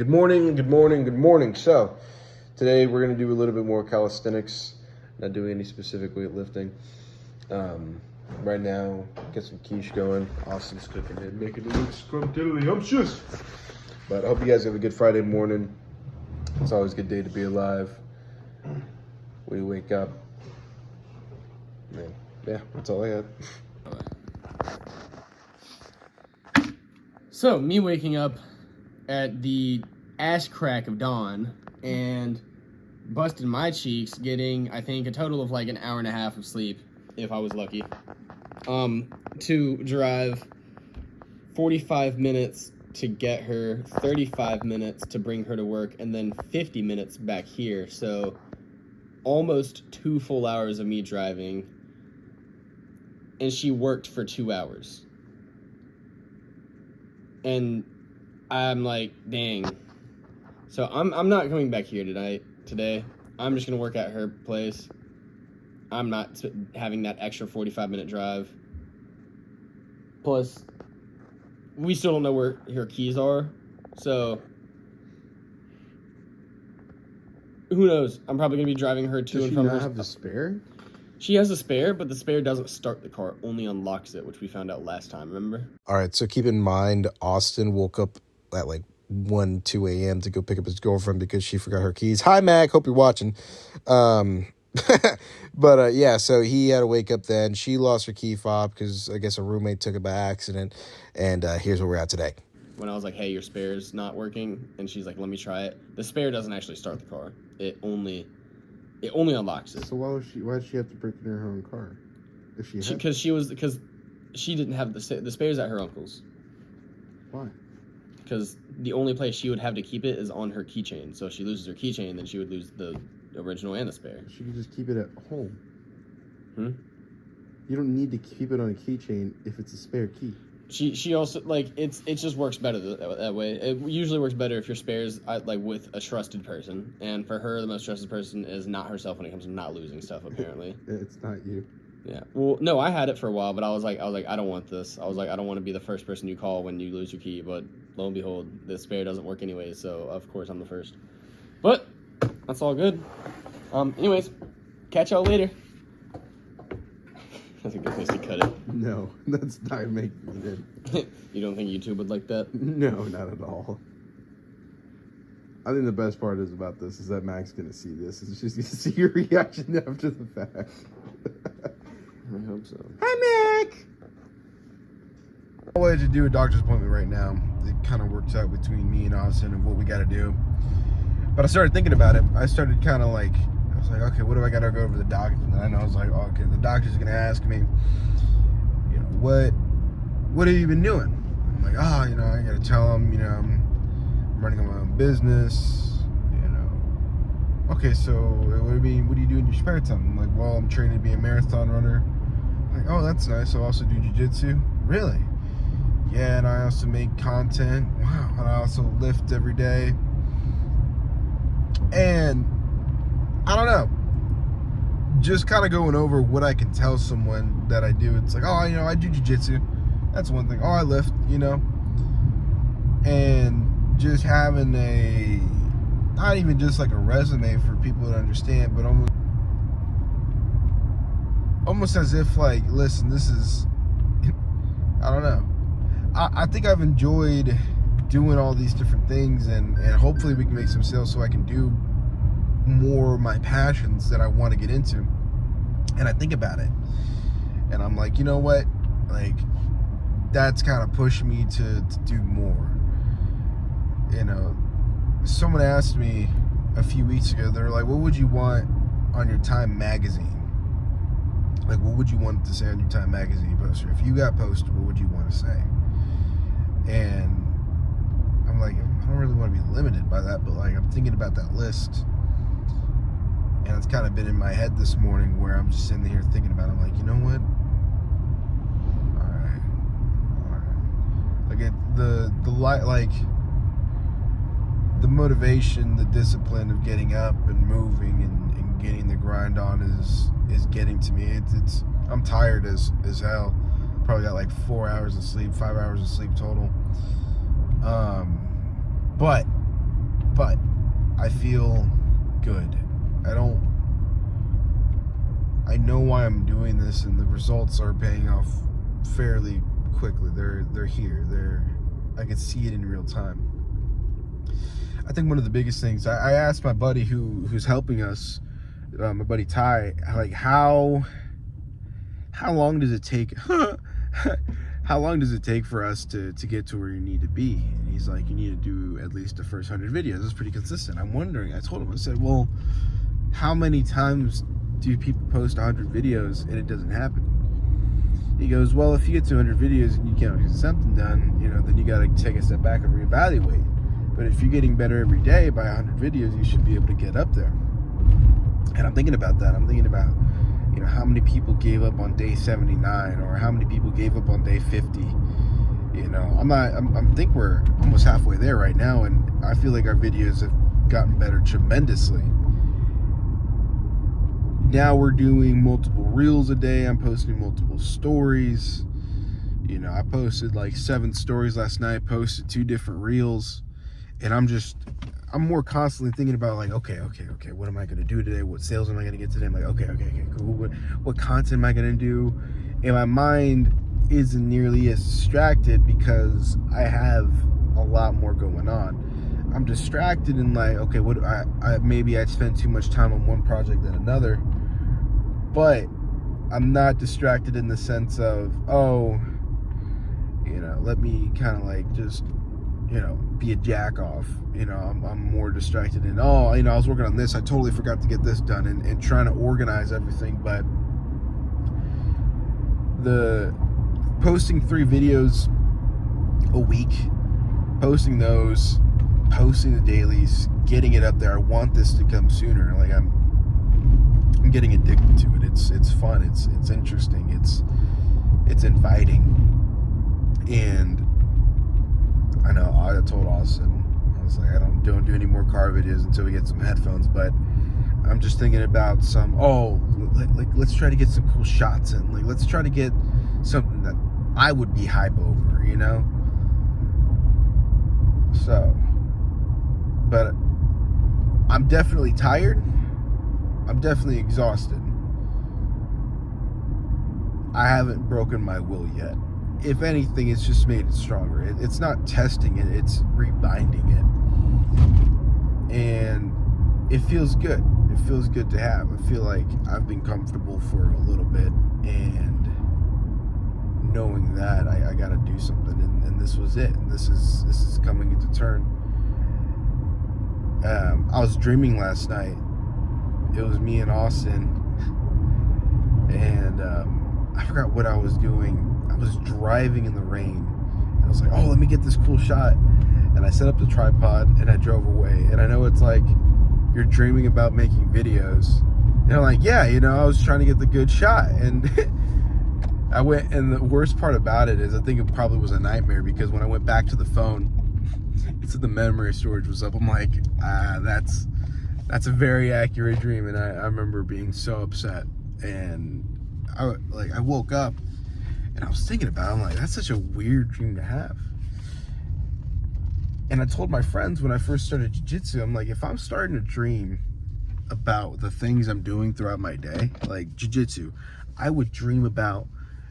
Good morning, good morning, good morning. So, today we're going to do a little bit more calisthenics, not doing any specific weightlifting. Right now, get some quiche going. Austin's cooking it, making it look scrumptious. But I hope you guys have a good Friday morning. It's always a good day to be alive. We wake up. Man, yeah, that's all I got. So, me waking up at the ass crack of dawn and busting my cheeks, getting, I think, a total of like an hour and a half of sleep, if I was lucky, to drive 45 minutes to get her, 35 minutes to bring her to work, and then 50 minutes back here. So, almost 2 full hours of me driving, and she worked for 2 hours. And I'm like, dang. So I'm not coming back here today. I'm just gonna work at her place. I'm not having that extra 45-minute drive. Plus, we still don't know where her keys are, so who knows? I'm probably gonna be driving her to and from her. Does she not have the spare? She has a spare, but the spare doesn't start the car, only unlocks it, which we found out last time, remember? All right, so keep in mind, Austin woke up at like 1, 2 a.m. to go pick up his girlfriend because she forgot her keys. Hi, Mac. Hope you're watching. Yeah, so he had to wake up then. She lost her key fob because I guess a roommate took it by accident. And here's where we're at today. When I was like, hey, your spare's not working, and she's like, let me try it. The spare doesn't actually start the car. It only unlocks it. So why did she have to break into her own car? Because she didn't have the spare's at her uncle's. Why? Because the only place she would have to keep it is on her keychain. So if she loses her keychain, then she would lose the original and the spare. She could just keep it at home. You don't need to keep it on a keychain if it's a spare key. She also, like, it just works better that way. It usually works better if your spare's like with a trusted person, and for her, the most trusted person is not herself when it comes to not losing stuff. Apparently, It's not you. yeah. Well, no, I had it for a while, but I was like, I don't want this. I was like, I don't want to be the first person you call when you lose your key. But lo and behold, the spare doesn't work anyway, so of course I'm the first. But that's all good. Anyways, catch y'all later. That's a good place to cut it. No, that's not making it. You don't think YouTube would like that? No, not at all. I think the best part is about this is that Mac's gonna see this. It's just gonna see your reaction after the fact. I hope so. Hi, Mac! I wanted to do a doctor's appointment right now. It kind of works out between me and Austin of what we got to do. But I started thinking about it. I started kind of like, I was like, okay, what do I got to go over to the doctor? And then I was like, oh, okay, the doctor's going to ask me, you know, what have you been doing? I'm like, I got to tell him, I'm running my own business, Okay, so what do you do in your spare time? I'm like, well, I'm training to be a marathon runner. I'm like, oh, that's nice. I also do jiu-jitsu. Really? Yeah, and I also make content. Wow. And I also lift every day. And I don't know. Just kind of going over what I can tell someone that I do. It's like, I do jiu-jitsu. That's one thing. Oh, I lift, And just having not even just like a resume for people to understand, but almost as if like, listen, this is, I don't know. I think I've enjoyed doing all these different things, and hopefully we can make some sales so I can do more of my passions that I want to get into. And I think about it, and I'm like, you know what? Like, that's kind of pushing me to do more. Someone asked me a few weeks ago, they were like, what would you want on your Time magazine? Like, what would you want to say on your Time magazine poster? If you got posted, what would you want to say? And I'm like, I don't really want to be limited by that, but like, I'm thinking about that list. And it's kind of been in my head this morning where I'm just sitting here thinking about it. I'm like, you know what? All right. Like, the motivation, the discipline of getting up and moving and getting the grind on is getting to me. I'm tired as hell. Probably got like 4 hours of sleep, 5 hours of sleep total. But but I feel good. I know why I'm doing this, and the results are paying off fairly quickly. They're here. I can see it in real time. I think one of the biggest things, I asked my buddy who's helping us, my buddy Ty, like how long does it take how long does it take for us to get to where you need to be? And he's like, you need to do at least the first 100 videos. It's pretty consistent. I'm wondering, I told him, I said, well, how many times do people post 100 videos and it doesn't happen? He goes, well, if you get to 100 videos and you can't get something done, then you got to take a step back and reevaluate. But if you're getting better every day by 100 videos, you should be able to get up there. And I'm thinking about that. I'm thinking about, how many people gave up on day 79, or how many people gave up on day 50. I think we're almost halfway there right now, and I feel like our videos have gotten better tremendously. Now we're doing multiple reels a day. I'm posting multiple stories. I posted like 7 stories last night, posted 2 different reels, and I'm more constantly thinking about like, okay, what am I going to do today? What sales am I going to get today? I'm like, okay, cool. What content am I going to do? And my mind isn't nearly as distracted because I have a lot more going on. I'm distracted in like, okay, maybe I spent too much time on one project than another, but I'm not distracted in the sense of, let me kind of like just, be a jack off. I'm more distracted in, I was working on this, I totally forgot to get this done, and trying to organize everything. But the posting 3 videos a week, posting the dailies, getting it up there. I want this to come sooner. Like I'm getting addicted to it. It's fun. It's interesting. It's inviting. And I know I told Austin, I was like, I don't do any more car videos until we get some headphones. But I'm just thinking about some, let's try to get some cool shots in. Like, let's try to get something that I would be hype over, So, but I'm definitely tired. I'm definitely exhausted. I haven't broken my will yet. If anything, it's just made it stronger. It's not testing it, it's rebinding it. And it feels good. It feels good to have. I feel like I've been comfortable for a little bit, and knowing that I got to do something, and this was it. And this is coming into turn. I was dreaming last night. It was me and Austin, and I forgot what I was doing. I was driving in the rain, and I was like, let me get this cool shot. And I set up the tripod, and I drove away. And I know it's like, you're dreaming about making videos, and I'm like, yeah, I was trying to get the good shot. And I went, and the worst part about it is I think it probably was a nightmare, because when I went back to the phone, it said the memory storage was up. I'm like, that's a very accurate dream. And I remember being so upset, and I woke up and I was thinking about it. I'm like, that's such a weird dream to have. And I told my friends when I first started jiu-jitsu, I'm like, if I'm starting to dream about the things I'm doing throughout my day, like jiu-jitsu, I would dream about,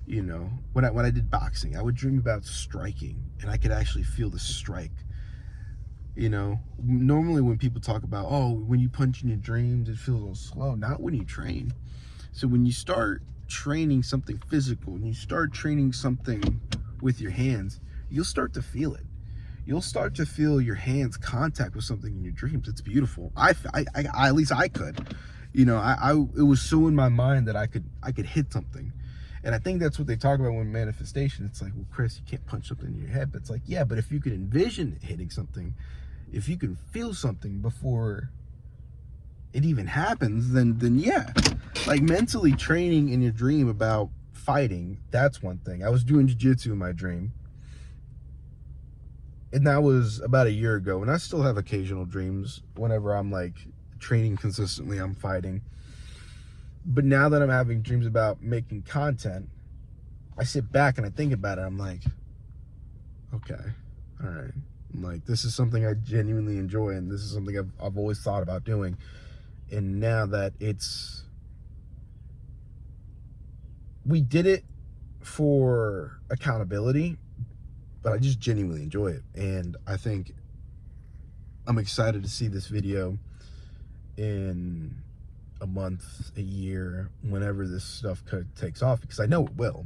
when I did boxing, I would dream about striking, and I could actually feel the strike. Normally when people talk about, when you punch in your dreams, it feels a little slow. Not when you train. So when you start training something physical, and you start training something with your hands, you'll start to feel it. You'll start to feel your hands contact with something in your dreams. It's beautiful. I at least I could. It was so in my mind that I could hit something. And I think that's what they talk about when manifestation. It's like, well, Chris, you can't punch something in your head. But it's like, yeah, but if you could envision hitting something, if you can feel something before it even happens, then yeah. Like, mentally training in your dream about fighting, that's one thing. I was doing jiu-jitsu in my dream, and that was about a year ago. And I still have occasional dreams whenever I'm like training consistently, I'm fighting. But now that I'm having dreams about making content, I sit back and I think about it. I'm like, okay, all right. Like, this is something I genuinely enjoy, and this is something I've always thought about doing. And now that we did it for accountability, but I just genuinely enjoy it. And I think I'm excited to see this video in a month, a year, whenever this stuff takes off, because I know it will.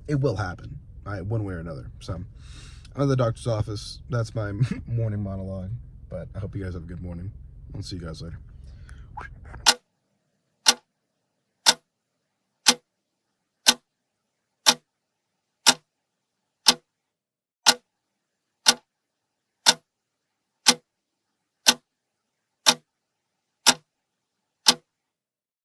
It will happen, one way or another. So I'm at the doctor's office. That's my morning monologue, but I hope you guys have a good morning. I'll see you guys later.